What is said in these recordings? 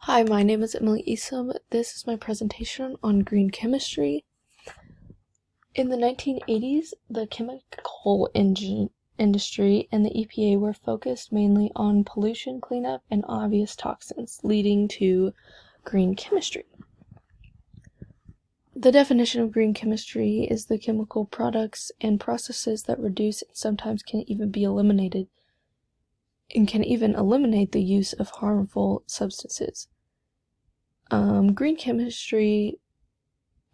Hi, my name is EmilyEasum. This is my presentation on green chemistry. In the 1980s, the chemical industry and the EPA were focused mainly on pollution cleanup and obvious toxins, leading to green chemistry. The definition of green chemistry is the chemical products and processes that reduce and sometimes can even eliminate the use of harmful substances. Chemistry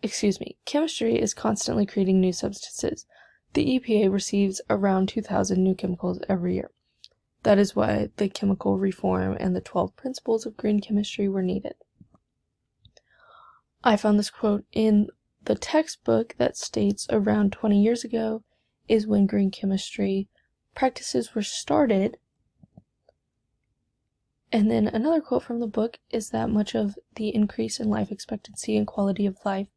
is constantly creating new substances. The EPA receives around 2,000 new chemicals every year. That is why the chemical reform and the 12 principles of green chemistry were needed. I found this quote in the textbook that states around 20 years ago is when green chemistry practices were started. And then another quote from the book is that much of the increase in life expectancy and quality of life,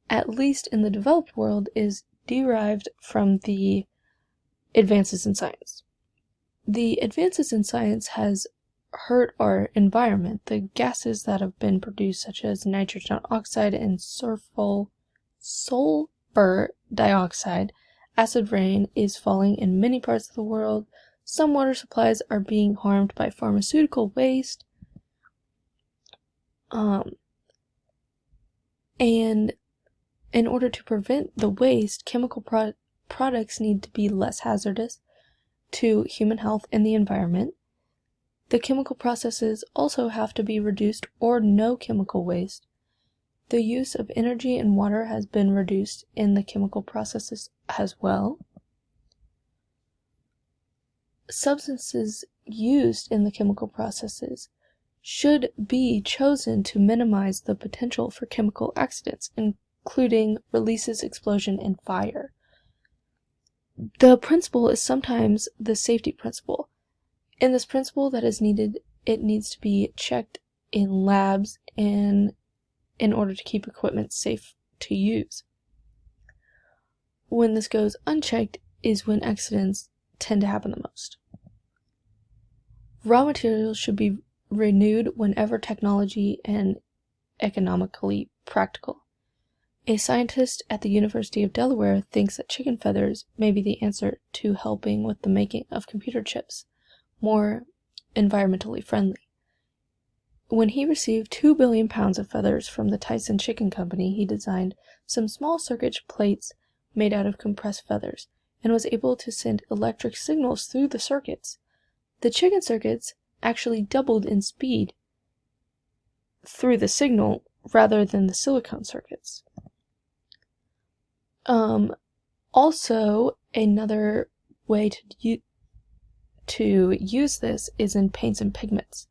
at least in the developed world, is derived from the advances in science. The advances in science has hurt our environment. The gases that have been produced, such as nitrogen oxide and sulfur dioxide, acid rain is falling in many parts of the world. Some water supplies are being harmed by pharmaceutical waste. And in order to prevent the waste, chemical products need to be less hazardous to human health and the environment. The chemical processes also have to be reduced or no chemical waste. The use of energy and water has been reduced in the chemical processes as well. Substances used in the chemical processes should be chosen to minimize the potential for chemical accidents, including releases, explosion, and fire. The principle is sometimes the safety principle. In this principle that is needed, it needs to be checked in labs and in order to keep equipment safe to use. When this goes unchecked is when accidents tend to happen the most. Raw materials should be renewed whenever technology and economically practical. A scientist at the University of Delaware thinks that chicken feathers may be the answer to helping with the making of computer chips more environmentally friendly. When he received 2 billion pounds of feathers from the Tyson Chicken Company, he designed some small circuit plates made out of compressed feathers and was able to send electric signals through the circuits. The chicken circuits actually doubled in speed through the signal rather than the silicone circuits. Also, another way to use this is in paints and pigments.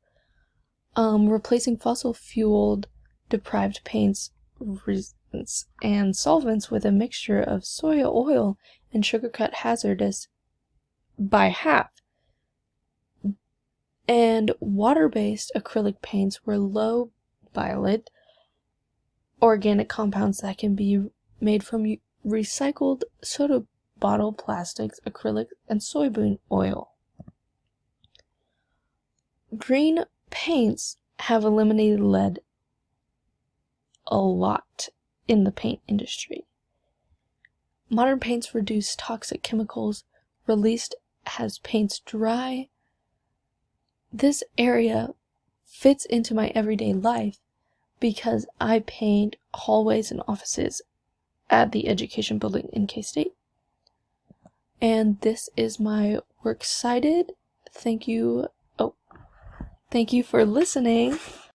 Replacing fossil fueled deprived paints, resins, and solvents with a mixture of soy oil and sugar cut hazardous by half. And water-based acrylic paints were low violet organic compounds that can be made from recycled soda bottle plastics, acrylic, and soybean oil. Green paints have eliminated lead a lot in the paint industry. Modern paints reduce toxic chemicals released as paints dry. This area fits into my everyday life because I paint hallways and offices at the education building in K-State. And this is my works cited. Thank you for listening.